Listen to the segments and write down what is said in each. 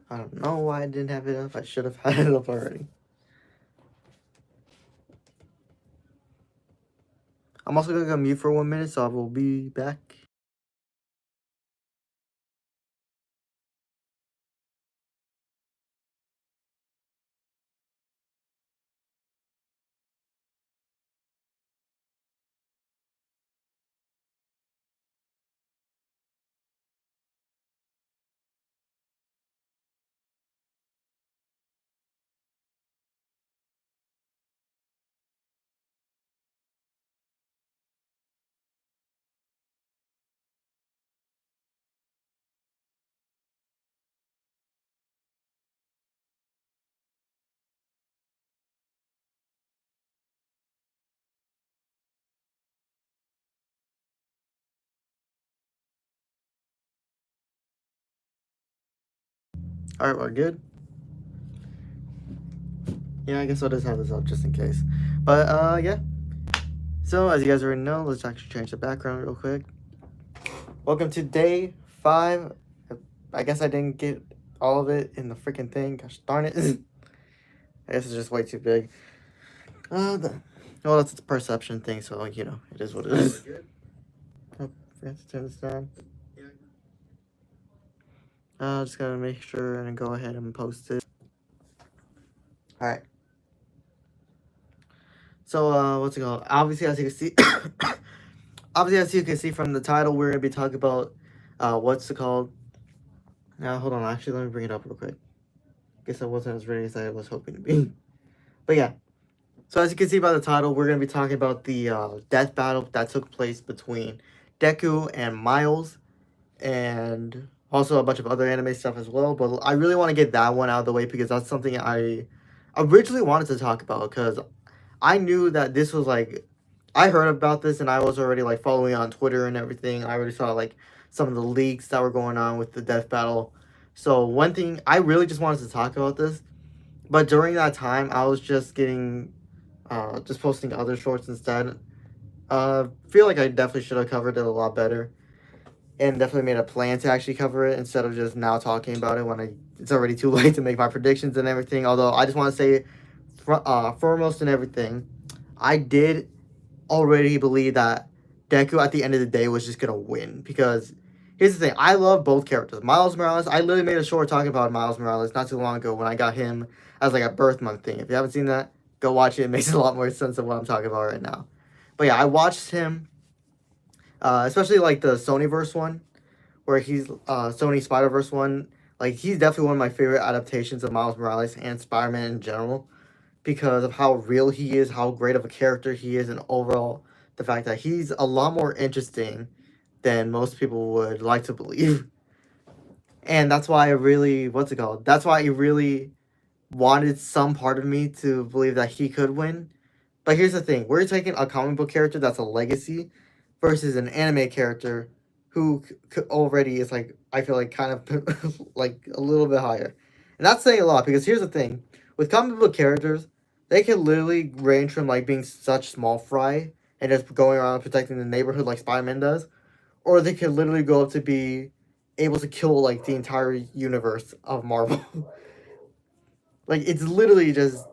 I don't know why I didn't have it up. I should have had it up already. I'm also gonna go mute for 1 minute, so I will be back. Alright, we're good. Yeah, I guess I'll just have this up just in case. But, yeah. So, as you guys already know, let's actually change the background real quick. Welcome to day 5. I guess I didn't get all of it in the freaking thing. Gosh darn it. I guess it's just way too big. Well, that's a perception thing, so, it is what it is. Oh, forgot to turn this down. Just gotta make sure and go ahead and post it. Alright. So, what's it called? Obviously, as you can see from the title, we're gonna be talking about what's it called? Now, hold on. Actually, let me bring it up real quick. Guess I wasn't as ready as I was hoping to be. But yeah. So as you can see by the title, we're gonna be talking about the death battle that took place between Deku and Miles, and also a bunch of other anime stuff as well. But I really want to get that one out of the way because that's something I originally wanted to talk about, because I knew that this was like, I heard about this and I was already like following on Twitter and everything. I already saw like some of the leaks that were going on with the death battle. So one thing, I really just wanted to talk about this, but during that time I was just getting just posting other shorts instead. Feel like I definitely should have covered it a lot better, and definitely made a plan to actually cover it instead of just now talking about it when it's already too late to make my predictions and everything. Although I just want to say, foremost and everything, I did already believe that Deku at the end of the day was just gonna win, because here's the thing, I love both characters. Miles Morales, I literally made a short talking about Miles Morales not too long ago when I got him as like a birth month thing. If you haven't seen that, go watch it. It makes a lot more sense of what I'm talking about right now. But yeah, I watched him, especially like the Sonyverse one, where he's Sony Spider-Verse one. Like, he's definitely one of my favorite adaptations of Miles Morales and Spider-Man in general, because of how real he is, how great of a character he is, and overall the fact that he's a lot more interesting than most people would like to believe. And that's why I really, what's it called? That's why I really wanted some part of me to believe that he could win. But here's the thing, we're taking a comic book character that's a legacy versus an anime character who already is like, I feel like kind of like a little bit higher. And that's saying a lot, because here's the thing, with comic book characters, they can literally range from like being such small fry and just going around protecting the neighborhood like Spider-Man does, or they can literally go up to be able to kill like the entire universe of Marvel. Like, it's literally just,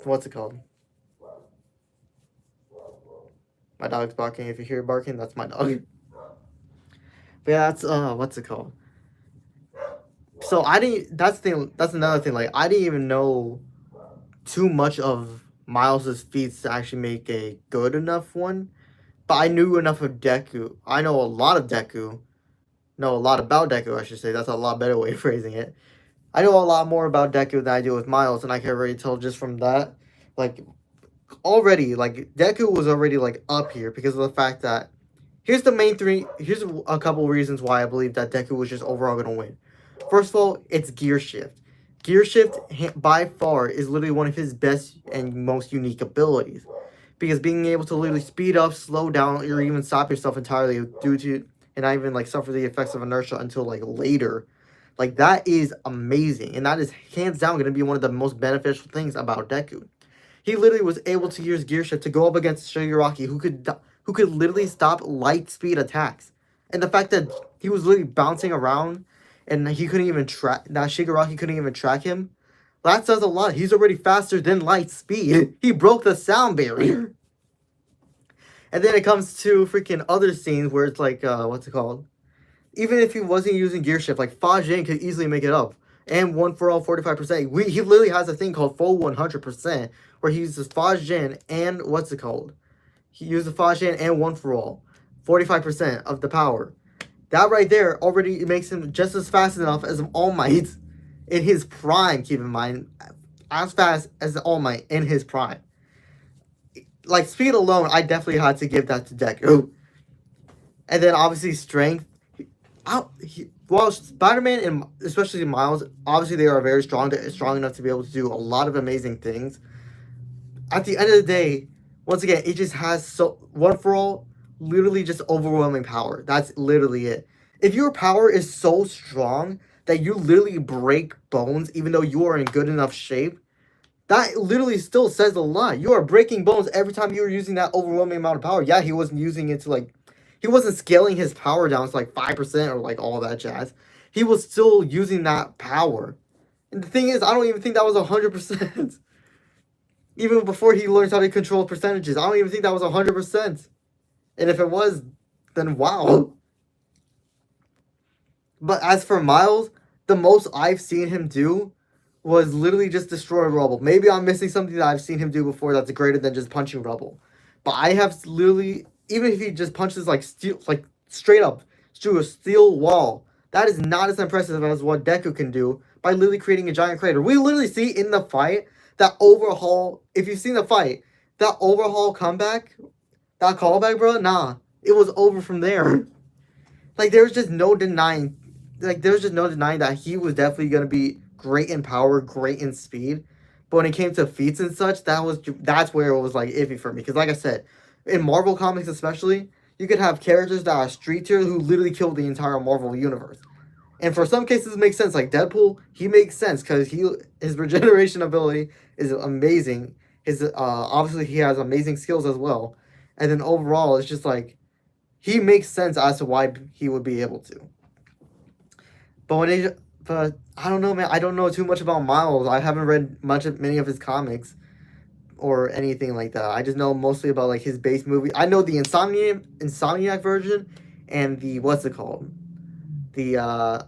what's it called? My dog's barking. If you hear barking, that's my dog. But yeah, that's what's it called? So I didn't. That's the thing. That's another thing. Like, I didn't even know too much of Miles's feats to actually make a good enough one. But I knew enough of Deku. I know a lot of Deku. Know a lot about Deku, I should say. That's a lot better way of phrasing it. I know a lot more about Deku than I do with Miles, and I can already tell just from that. Like, already, like, Deku was already like up here because of the fact that here's the main three. Here's a couple reasons why I believe that Deku was just overall gonna win. First of all, it's gear shift. Gear shift by far is literally one of his best and most unique abilities, because being able to literally speed up, slow down, or even stop yourself entirely due to, and not even like suffer the effects of inertia until like later, like, that is amazing, and that is hands down going to be one of the most beneficial things about Deku. He literally was able to use gear shift to go up against Shigaraki, who could literally stop light speed attacks. And the fact that he was literally bouncing around and he couldn't even track. Now Shigaraki couldn't even track him. That says a lot. He's already faster than light speed. He broke the sound barrier. And then it comes to freaking other scenes where it's like, what's it called? Even if he wasn't using gear shift, like Fajin could easily make it up. And one for all 45%. He literally has a thing called full 100%, where he uses Fajin and what's it called? He uses Fajin and one for all. 45% of the power. That right there already makes him just as fast enough as All Might in his prime, keep in mind. As fast as All Might in his prime. Like, speed alone, I definitely had to give that to Deku. And then, obviously, strength. Well, Spider-Man and especially Miles, obviously they are very strong. They're strong enough to be able to do a lot of amazing things. At the end of the day, once again, it just has one for all, literally just overwhelming power. That's literally it. If your power is so strong that you literally break bones, even though you are in good enough shape, that literally still says a lot. You are breaking bones every time you are using that overwhelming amount of power. Yeah, he wasn't using it to like, he wasn't scaling his power down to like 5% or like all that jazz. He was still using that power. And the thing is, I don't even think that was 100%. Even before he learns how to control percentages, I don't even think that was 100%. And if it was, then wow. But as for Miles, the most I've seen him do was literally just destroy rubble. Maybe I'm missing something that I've seen him do before that's greater than just punching rubble. But I have literally, even if he just punches like steel, like straight up through a steel wall, that is not as impressive as what Deku can do by literally creating a giant crater. We literally see in the fight that overhaul. If you've seen the fight, that overhaul comeback, that callback, bro. Nah, it was over from there. Like there's just no denying. Like there's just no denying that he was definitely gonna be great in power, great in speed. But when it came to feats and such, that's where it was like iffy for me. Because like I said, in Marvel comics especially, you could have characters that are street tier who literally kill the entire Marvel universe. And for some cases, it makes sense. Like Deadpool, he makes sense because his regeneration ability is amazing. His obviously he has amazing skills as well. And then overall, it's just like he makes sense as to why he would be able to. But I don't know, man. I don't know too much about Miles. I haven't read many of his comics or anything like that. I just know mostly about like his base movie. I know the Insomniac version and the what's it called? The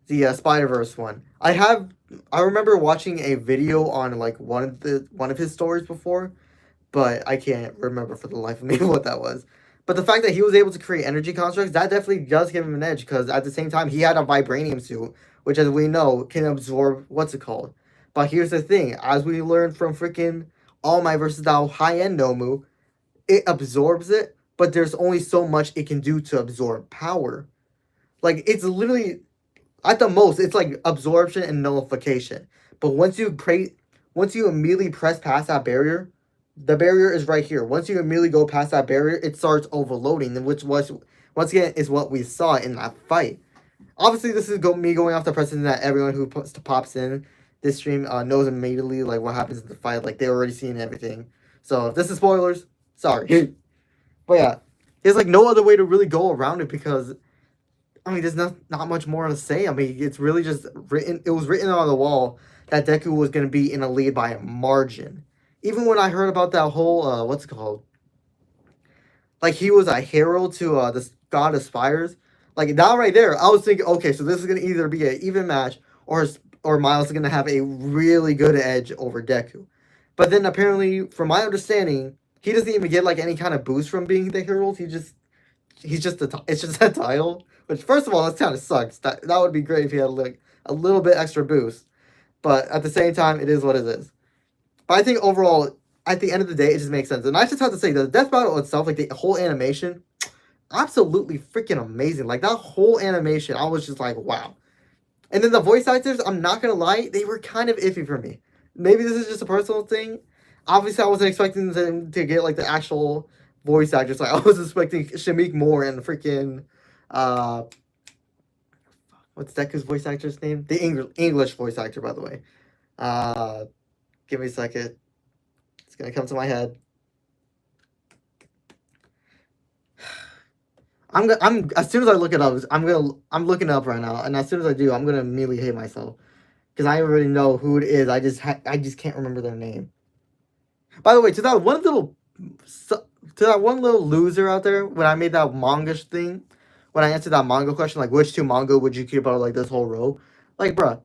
the Spider-Verse one. I remember watching a video on like one of his stories before, but I can't remember for the life of me what that was. But the fact that he was able to create energy constructs, that definitely does give him an edge, because at the same time, he had a vibranium suit, which, as we know, can absorb, what's it called? But here's the thing, as we learned from freaking All Might versus the high-end Nomu, it absorbs it, but there's only so much it can do to absorb power. Like, it's literally, at the most, it's like absorption and nullification. But once you immediately press past that barrier, the barrier is right here. Once you immediately go past that barrier, it starts overloading, which was, once again, is what we saw in that fight. Obviously, this is me going off the precedent that everyone who pops in this stream knows immediately like what happens in the fight. Like they're already seen everything. So if this is spoilers, sorry. But yeah, there's like no other way to really go around it, because I mean, there's not much more to say. I mean, it's really just written. It was written on the wall that Deku was going to be in a lead by a margin. Even when I heard about that whole, what's it called? Like, he was a herald to the God of Spires. Like, that right there, I was thinking, okay, so this is going to either be an even match, or Miles is going to have a really good edge over Deku. But then, apparently, from my understanding, he doesn't even get, like, any kind of boost from being the herald. It's just a title. Which, first of all, that kind of sucks. That would be great if he had, like, a little bit extra boost. But at the same time, it is what it is. But I think overall, at the end of the day, it just makes sense. And I just have to say, the death battle itself, like the whole animation, absolutely freaking amazing. Like that whole animation, I was just like, wow. And then the voice actors, I'm not going to lie, they were kind of iffy for me. Maybe this is just a personal thing. Obviously, I wasn't expecting them to get like the actual voice actors. Like I was expecting Shamik Moore and freaking, what's Deku's voice actor's name? The English voice actor, by the way. Give me a second. It's gonna come to my head. I'm as soon as I look it up, I'm looking it up right now, and as soon as I do, I'm gonna immediately hate myself because I already know who it is. I just can't remember their name. By the way, to that one little loser out there, when I made that manga thing, when I answered that manga question, like which two manga would you keep out of like this whole row, like bruh,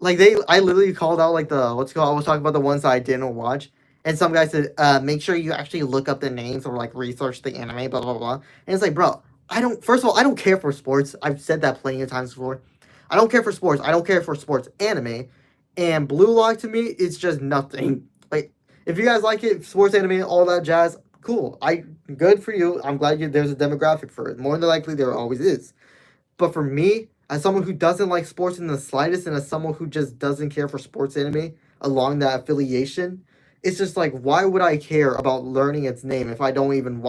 like I literally called out like the what's it called. I was talking about the ones that I didn't watch, and some guy said, make sure you actually look up the names or like research the anime, blah blah blah. And it's like, bro, I don't. First of all, I don't care for sports. I've said that plenty of times before. I don't care for sports. I don't care for sports anime, and Blue Lock to me is just nothing. Like if you guys like it, sports anime, all that jazz, cool. Good for you. I'm glad there's a demographic for it. More than likely, there always is. But for me, as someone who doesn't like sports in the slightest, and as someone who just doesn't care for sports anime along that affiliation, it's just like, why would I care about learning its name if I don't even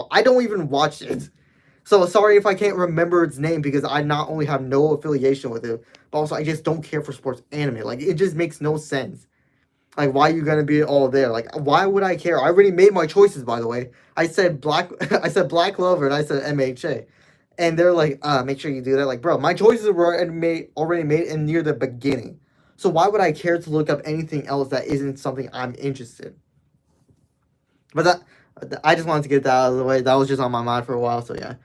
watch it? So sorry if I can't remember its name because I not only have no affiliation with it, but also I just don't care for sports anime. Like it just makes no sense. Like why are you gonna be all there? Like why would I care? I already made my choices by the way. I said I said Black Clover and I said MHA. And they're like, make sure you do that. Like, bro, my choices were already made and near the beginning. So why would I care to look up anything else that isn't something I'm interested in? But I just wanted to get that out of the way. That was just on my mind for a while. So yeah,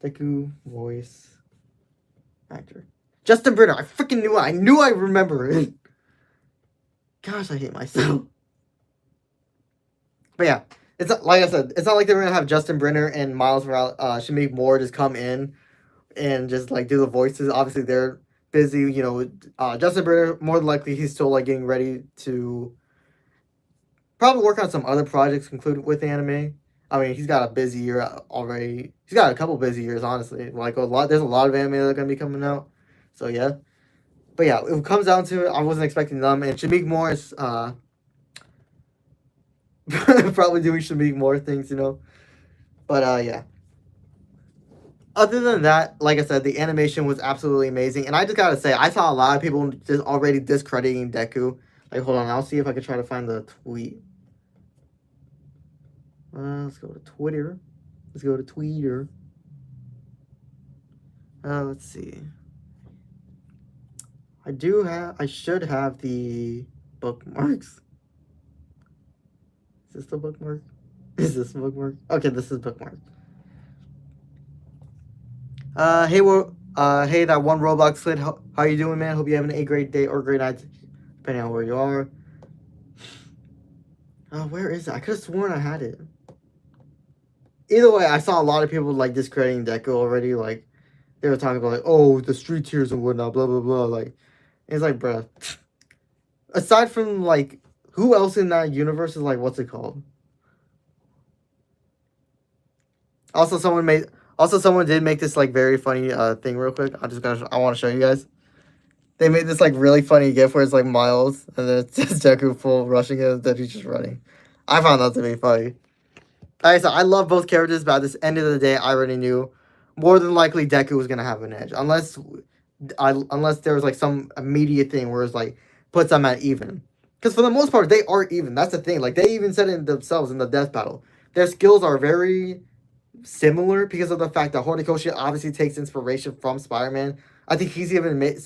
Deku voice actor Justin Brenner. I freaking knew it. I knew I remember it. Gosh, I hate myself. But yeah, it's not, like I said, it's not like they're gonna have Justin Brenner and Miles Morales, Shamik Moore just come in and just like do the voices. Obviously, they're busy. You know, Justin Brenner more than likely he's still like getting ready to probably work on some other projects included with anime. I mean, he's got a busy year already. He's got a couple busy years, honestly. Like a lot, there's a lot of anime that are gonna be coming out. So yeah, but yeah, it comes down to it. I wasn't expecting them, and Shamik Moore is probably doing Shamik Moore things, you know. But yeah. Other than that, like I said, the animation was absolutely amazing, and I just gotta say, I saw a lot of people just already discrediting Deku. Like, hold on, I'll see if I can try to find the tweet. Let's go to Twitter. Let's go to Twitter. Let's see. I should have the bookmarks. Is this the bookmark? Is this the bookmark? Okay, this is bookmark. Hey, that one Roblox kid, how you doing, man? Hope you're having a great day or great night, depending on where you are. Where is it? I could have sworn I had it. Either way, I saw a lot of people like discrediting Deku already. Like they were talking about like, oh, the street tiers and whatnot, blah blah blah. Like it's like, bruh. Aside from like, who else in that universe is like, what's it called? Also, someone did make this like very funny thing real quick. I want to show you guys. They made this like really funny gif where it's like Miles and then it's just Deku full rushing it and then he's just running. I found that to be funny. Alright, so I love both characters, but at this end of the day, I already knew more than likely Deku was gonna have an edge, unless there was like some immediate thing where it's like puts them at even. Because for the most part, they are even. That's the thing. Like they even said it themselves in the death battle. Their skills are very similar because of the fact that Horikoshi obviously takes inspiration from Spider-Man. I think he's even made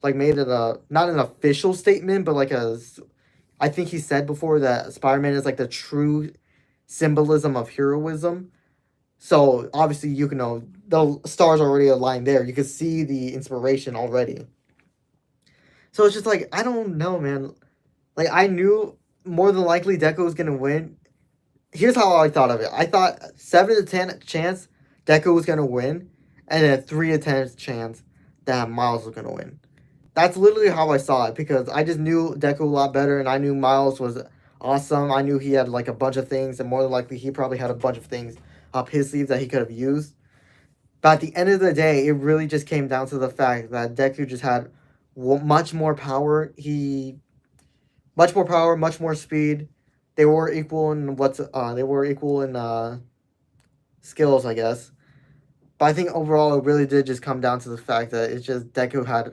it a not an official statement, but I think he said before that Spider-Man is like the true symbolism of heroism. So obviously you can know the stars are already aligned there. You can see the inspiration already. So it's just like I don't know, man. Like I knew more than likely Deku was gonna win. Here's how I thought of it. I thought 7 to 10 chance Deku was gonna win, and then 3 to 10 chance that Miles was gonna win. That's literally how I saw it because I just knew Deku a lot better, and I knew Miles was awesome. I knew he had like a bunch of things, and more than likely he probably had a bunch of things up his sleeves that he could have used. But at the end of the day, it really just came down to the fact that Deku just had much more power. Much more power, much more speed. They were equal in skills, I guess. But I think overall it really did just come down to the fact that it's just Deku had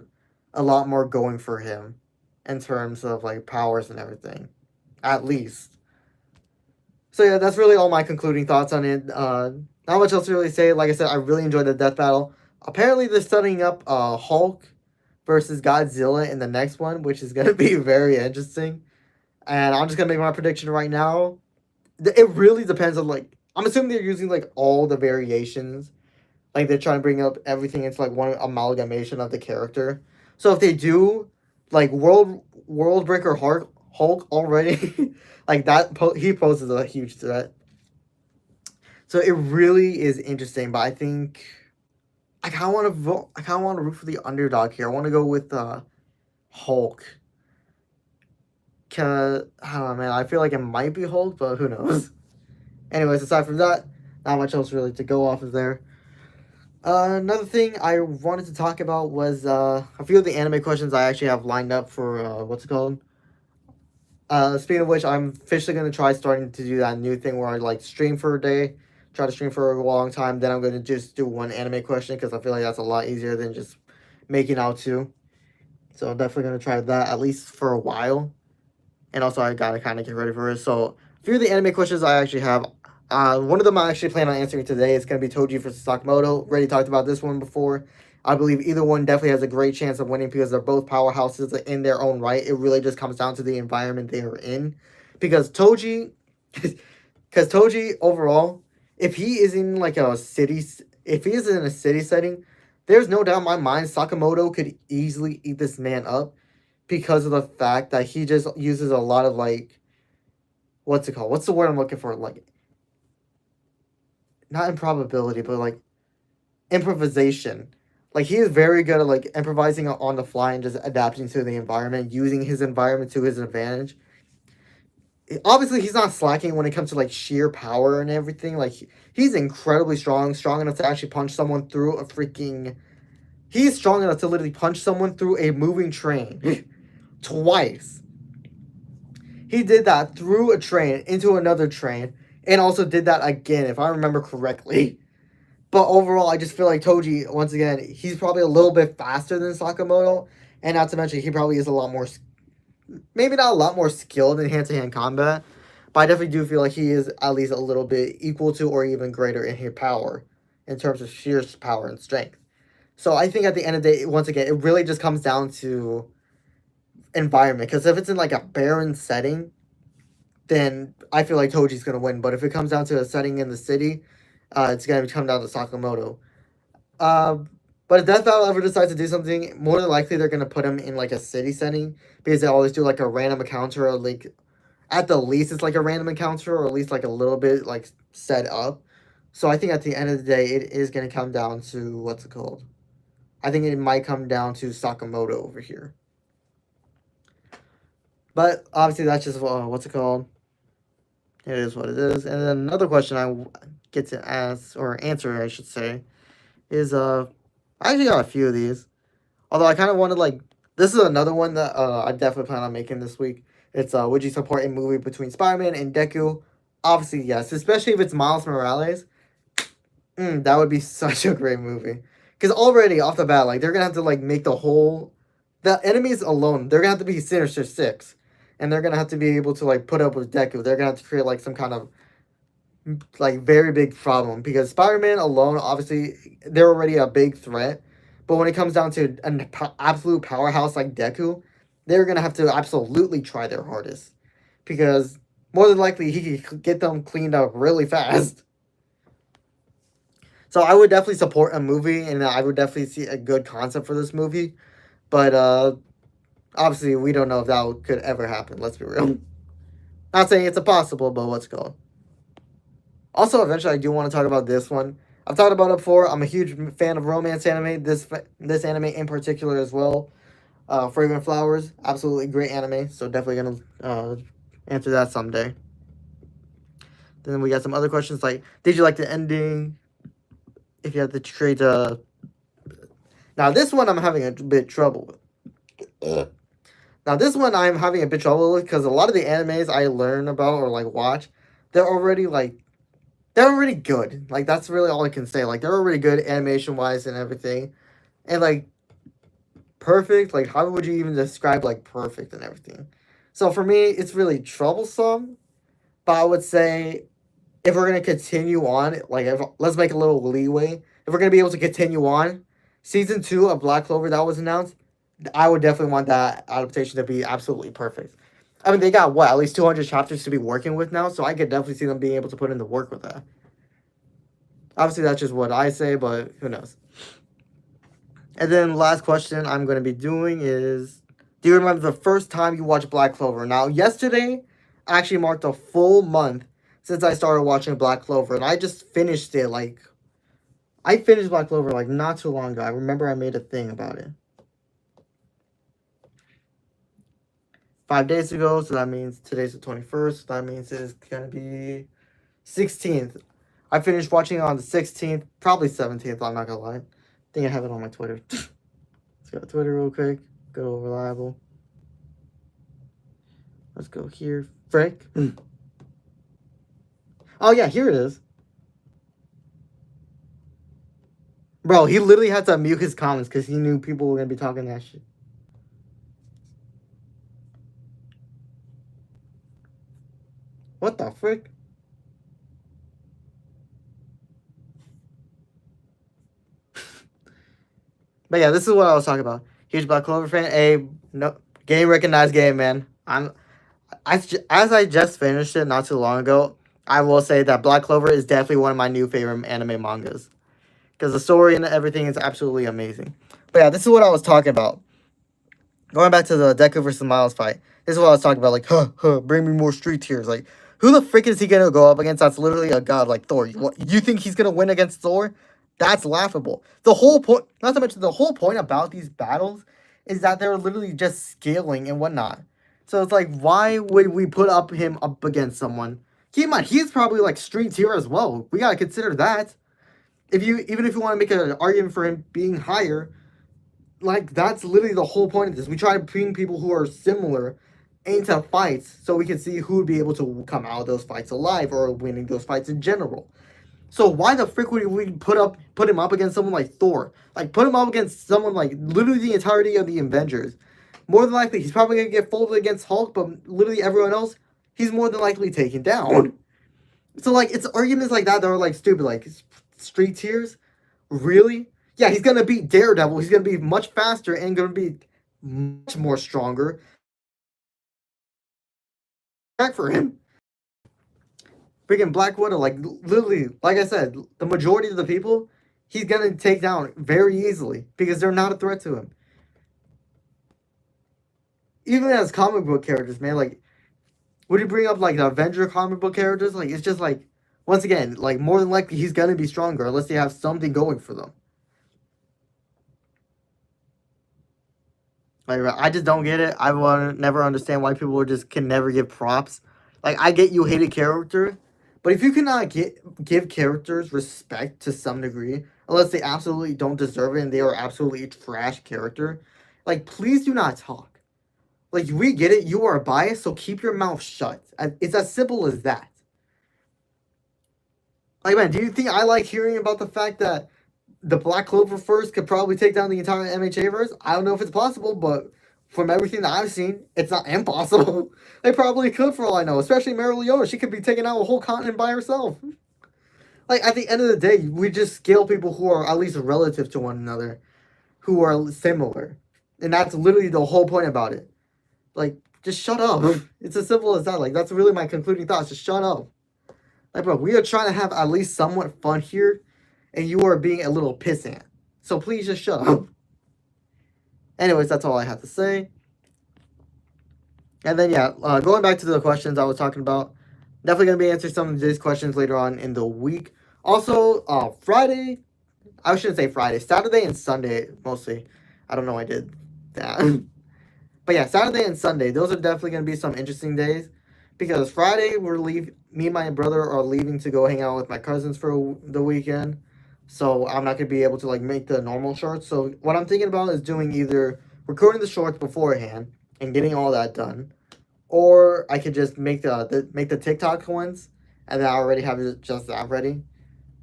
a lot more going for him in terms of like powers and everything. At least. So yeah, that's really all my concluding thoughts on it. Not much else to really say. Like I said, I really enjoyed the death battle. Apparently, they're setting up Hulk versus Godzilla in the next one, which is gonna be very interesting. And I'm just gonna make my prediction right now. It really depends on like I'm assuming they're using like all the variations. Like they're trying to bring up everything into like one amalgamation of the character. So if they do like World Breaker Hulk already, like that he poses a huge threat. So it really is interesting, but I think I kind of want to vote. I kind of want to root for the underdog here. I want to go with Hulk. Cause I don't know, man. I feel like it might be Hulk, but who knows? Anyways, aside from that, not much else really to go off of there. Another thing I wanted to talk about was a few of the anime questions I actually have lined up for what's it called? Speaking of which, I'm officially gonna try starting to do that new thing where I like stream for a day, try to stream for a long time. Then I'm gonna just do one anime question because I feel like that's a lot easier than just making out two. So I'm definitely gonna try that at least for a while. And also I gotta kind of get ready for it. So a few of the anime questions I actually have. One of them I actually plan on answering today. It's gonna be Toji versus Sakamoto. Already talked about this one before. I believe either one definitely has a great chance of winning because they're both powerhouses in their own right. It really just comes down to the environment they are in. Because Toji, because Toji overall, if he is in like a city, if he is in a city setting, there's no doubt in my mind Sakamoto could easily eat this man up because of the fact that he just uses a lot of like what's it called? What's the word I'm looking for? Like not improbability, but like improvisation. Like he is very good at like improvising on the fly and just adapting to the environment, using his environment to his advantage. Obviously, he's not slacking when it comes to like sheer power and everything. Like he's incredibly strong enough to actually punch someone through a freaking. He's strong enough to literally punch someone through a moving train twice. He did that through a train into another train, and also did that again, if I remember correctly. But overall, I just feel like Toji, once again, he's probably a little bit faster than Sakamoto, and not to mention he probably is a lot more, maybe not a lot more skilled in hand-to-hand combat, but I definitely do feel like he is at least a little bit equal to or even greater in his power, in terms of sheer power and strength. So I think at the end of the day, once again, it really just comes down to environment. Because if it's in like a barren setting, then I feel like Toji's gonna win. But if it comes down to a setting in the city, it's gonna come down to Sakamoto. Um, but if Death Battle ever decides to do something, more than likely they're gonna put him in like a city setting because they always do like a random encounter, or like at the least it's like a random encounter, or at least like a little bit like set up. So I think at the end of the day, it is gonna come down to what's it called? I think it might come down to Sakamoto over here. But obviously that's just what's it called? It is what it is. And then another question I get to ask or answer, I should say, is I actually got a few of these. Although I kind of wanted like this is another one that I definitely plan on making this week. It's would you support a movie between Spider-Man and Deku? Obviously yes, especially if it's Miles Morales. That would be such a great movie. Because already off the bat, like they're gonna have to like make the enemies alone. They're gonna have to be Sinister Six, and they're gonna have to be able to like put up with Deku. They're gonna have to create like some kind of like very big problem because Spider-Man alone, obviously, they're already a big threat. But when it comes down to an absolute powerhouse like Deku, they're gonna have to absolutely try their hardest because more than likely he could get them cleaned up really fast. So I would definitely support a movie, and I would definitely see a good concept for this movie. But obviously, we don't know if that could ever happen. Let's be real. Not saying it's impossible, but what's called. Also, eventually, I do want to talk about this one. I've talked about it before. I'm a huge fan of romance anime. This anime in particular as well. Fragrant Flowers, absolutely great anime. So definitely gonna answer that someday. Then we got some other questions like, did you like the ending? If you had to create a. Now this one I'm having a bit trouble with. Now this one I'm having a bit trouble with because a lot of the animes I learn about or like watch, they're already good. Like that's really all I can say. Like they're already good animation wise and everything, and like perfect. Like how would you even describe like perfect and everything? So for me, it's really troublesome. But I would say if we're gonna continue on, like if, let's make a little leeway. If we're gonna be able to continue on, season 2 of Black Clover that was announced, I would definitely want that adaptation to be absolutely perfect. I mean, they got what, at least 200 chapters to be working with now, so I could definitely see them being able to put in the work with that. Obviously, that's just what I say, but who knows. And then last question I'm going to be doing is, do you remember the first time you watched Black Clover? Now, yesterday actually marked a full month since I started watching Black Clover, and I just finished it, like, I finished Black Clover, like, not too long ago. I remember I made a thing about it. 5 days ago, so that means today's the 21st. That means it's going to be 16th. I finished watching it on the 16th, probably 17th, I'm not going to lie. I think I have it on my Twitter. Let's go to Twitter real quick. Go reliable. Let's go here. Frank. Oh, yeah, here it is. Bro, he literally had to mute his comments because he knew people were going to be talking that shit. What the frick? But yeah, this is what I was talking about. Huge Black Clover fan. A no game recognized game, man. As I just finished it not too long ago. I will say that Black Clover is definitely one of my new favorite anime mangas because the story and everything is absolutely amazing. But yeah, this is what I was talking about. Going back to the Deku versus Miles fight, this is what I was talking about. Like, bring me more street tears. Like, who the frick is he gonna go up against? That's literally a god like Thor. You think he's gonna win against Thor? That's laughable. The whole point, not to mention the whole point about these battles, is that they're literally just scaling and whatnot. So it's like, why would we put up him up against someone? Keep in mind, he's probably like street tier as well. We gotta consider that. Even if you want to make an argument for him being higher, like that's literally the whole point of this. We try to bring people who are similar into fights so we can see who would be able to come out of those fights alive or winning those fights in general. So why the frick would we put him up against someone like Thor? Like put him up against someone like literally the entirety of the Avengers. More than likely, he's probably gonna get folded against Hulk, but literally everyone else, he's more than likely taken down. So like it's arguments like that are like stupid, like street tiers. Really? Yeah, he's gonna beat Daredevil. He's gonna be much faster and gonna be much more stronger. Back for him. Freaking Black Widow, like literally, like I said, the majority of the people he's gonna take down very easily because they're not a threat to him. Even as comic book characters, man, like would you bring up like the Avenger comic book characters? Like it's just like once again, like more than likely he's gonna be stronger unless they have something going for them. Like I just don't get it. I want to never understand why people just can never give props. Like I get you hate a character, but if you cannot give characters respect to some degree, unless they absolutely don't deserve it and they are absolutely a trash character, like please do not talk. Like we get it, you are biased, so keep your mouth shut. It's as simple as that. Like man, do you think I like hearing about the fact that the Black Clover first could probably take down the entire MHA verse? I don't know if it's possible, but from everything that I've seen, it's not impossible. They probably could, for all I know. Especially Mary Leona, she could be taking out a whole continent by herself. Like at the end of the day, we just scale people who are at least relative to one another, who are similar, and that's literally the whole point about it. Like, just shut up. It's as simple as that. Like, that's really my concluding thoughts. Just shut up. Like, bro, we are trying to have at least somewhat fun here, and you are being a little pissant. So please just shut up. Anyways, that's all I have to say. And then, yeah, going back to the questions I was talking about, definitely going to be answering some of these questions later on in the week. Also, Friday, I shouldn't say Friday, Saturday and Sunday mostly. I don't know why I did that. But yeah, Saturday and Sunday, those are definitely going to be some interesting days. Because Friday, me and my brother are leaving to go hang out with my cousins for the weekend. So I'm not going to be able to like make the normal shorts. So what I'm thinking about is doing either recording the shorts beforehand and getting all that done. Or I could just make the TikTok ones and then I already have just that ready.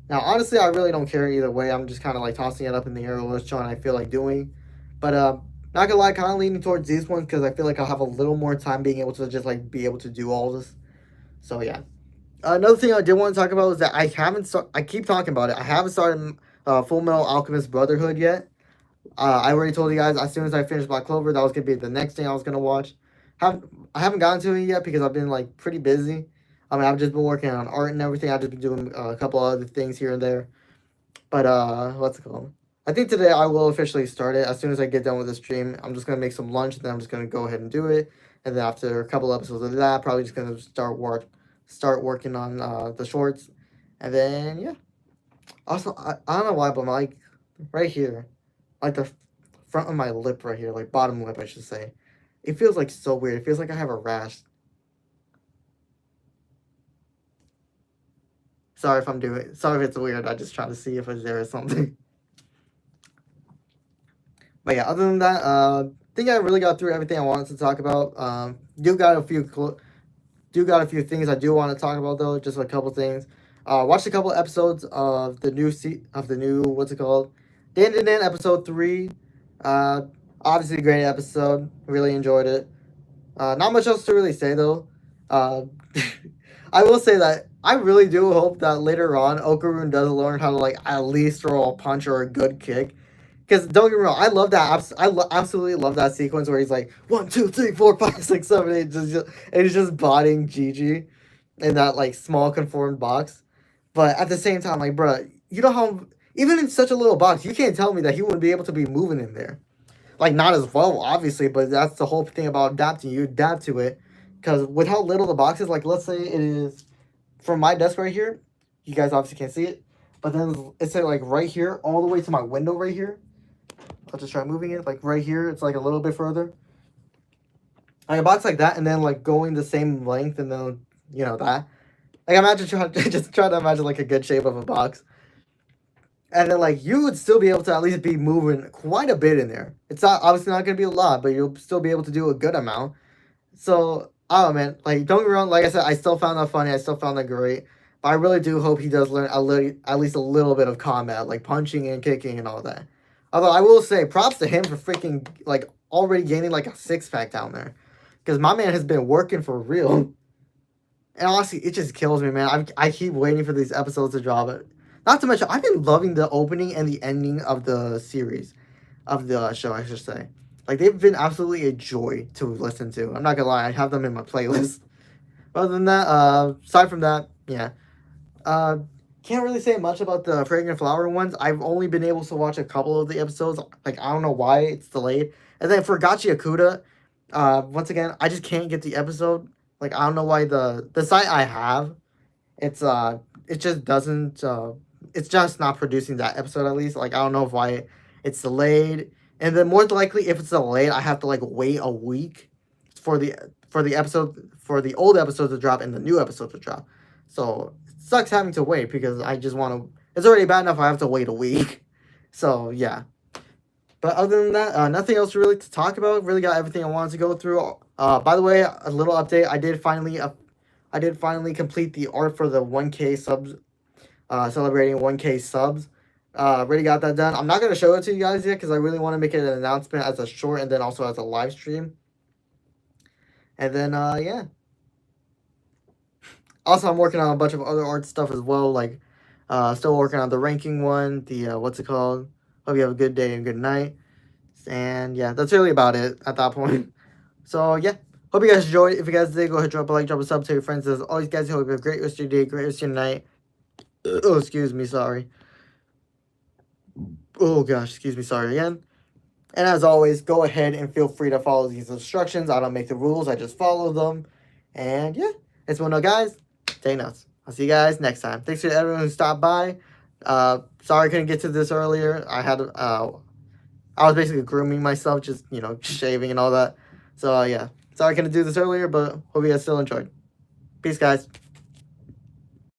Now, honestly, I really don't care either way. I'm just kind of like tossing it up in the air, which one I feel like doing. But not gonna lie, kind of leaning towards these ones because I feel like I'll have a little more time being able to just like be able to do all this. So yeah. Another thing I did want to talk about is that I keep talking about it. I haven't started Full Metal Alchemist Brotherhood yet. I already told you guys as soon as I finished Black Clover, that was gonna be the next thing I was gonna watch. Have I haven't gotten to it yet because I've been like pretty busy. I mean, I've just been working on art and everything. I've just been doing a couple other things here and there. But what's it called? I think today I will officially start it. As soon as I get done with the stream, I'm just gonna make some lunch, and then I'm just gonna go ahead and do it. And then after a couple episodes of that, probably just gonna start working on the shorts, and then yeah. Also, I don't know why, but like right here, like the front of my lip right here, like bottom lip, I should say, it feels like so weird. It feels like I have a rash. Sorry if I'm doing. Sorry if it's weird. I just try to see if it's there or something. But yeah, other than that, I think I really got through everything I wanted to talk about. Do got a few things I do want to talk about though. Just a couple things. Watched a couple episodes of the new what's it called? Dan Dan Dan episode 3. Uh, Obviously a great episode. Really enjoyed it. Not much else to really say though. Uh, I will say that I really do hope that later on Okarun does learn how to like at least throw a punch or a good kick. Because don't get me wrong, I love that. Absolutely love that sequence where he's like 1, 2, 3, 4, 5, 6, 7, 8, and he's just bodying Gigi in that like small conformed box. But at the same time, like, bruh, you know how even in such a little box, you can't tell me that he wouldn't be able to be moving in there. Like not as well, obviously, but that's the whole thing about adapting. You adapt to it, because with how little the box is, like let's say it is from my desk right here. You guys obviously can't see it, but then it's like right here, all the way to my window right here. I'll just try moving it like right here. It's like a little bit further. Like a box like that, and then like going the same length, and then that. Like imagine try to imagine like a good shape of a box, and then like you would still be able to at least be moving quite a bit in there. It's not obviously not gonna be a lot, but you'll still be able to do a good amount. So oh man, like don't get me wrong. Like I said, I still found that funny. I still found that great. But I really do hope he does learn at least a little bit of combat, like punching and kicking and all that. Although I will say, props to him for freaking like already gaining like a 6-pack down there, because my man has been working for real. And honestly, it just kills me, man. I keep waiting for these episodes to drop. It. Not to mention, I've been loving the opening and the ending of the series, of the show, I should say. Like they've been absolutely a joy to listen to. I'm not gonna lie, I have them in my playlist. Other than that, aside from that, yeah. Uh, can't really say much about the Fragrant Flower ones. I've only been able to watch a couple of the episodes. Like I don't know why it's delayed. And then for Gachi Akuda, once again, I just can't get the episode. Like I don't know why the site I have, it's it just doesn't it's just not producing that episode at least. Like I don't know why it's delayed. And then more than likely, if it's delayed, I have to like wait a week for the episode for the old episode to drop and the new episode to drop. So it sucks having to wait because I just want to. It's already bad enough I have to wait a week. So yeah. But other than that, nothing else really to talk about. Really got everything I wanted to go through. By the way, a little update. I did finally complete the art for the 1K subs. Celebrating 1K subs. Already got that done. I'm not gonna show it to you guys yet because I really want to make it an announcement as a short and then also as a live stream. And then yeah. Also, I'm working on a bunch of other art stuff as well. Like, still working on the ranking one. The what's it called? Hope you have a good day and good night. And yeah, that's really about it at that point. So yeah, hope you guys enjoyed. If you guys did, go ahead, drop a like, drop a sub, tell your friends. As always, guys, hope you have a great rest of your day, great rest of your night. Oh, excuse me, sorry. Oh gosh, excuse me, sorry again. And as always, go ahead and feel free to follow these instructions. I don't make the rules, I just follow them. And yeah, it's one of guys. Take notes. I'll see you guys next time. Thanks to everyone who stopped by. Sorry I couldn't get to this earlier. I was basically grooming myself, just shaving and all that. So yeah, sorry I couldn't do this earlier, but hope you guys still enjoyed. Peace, guys.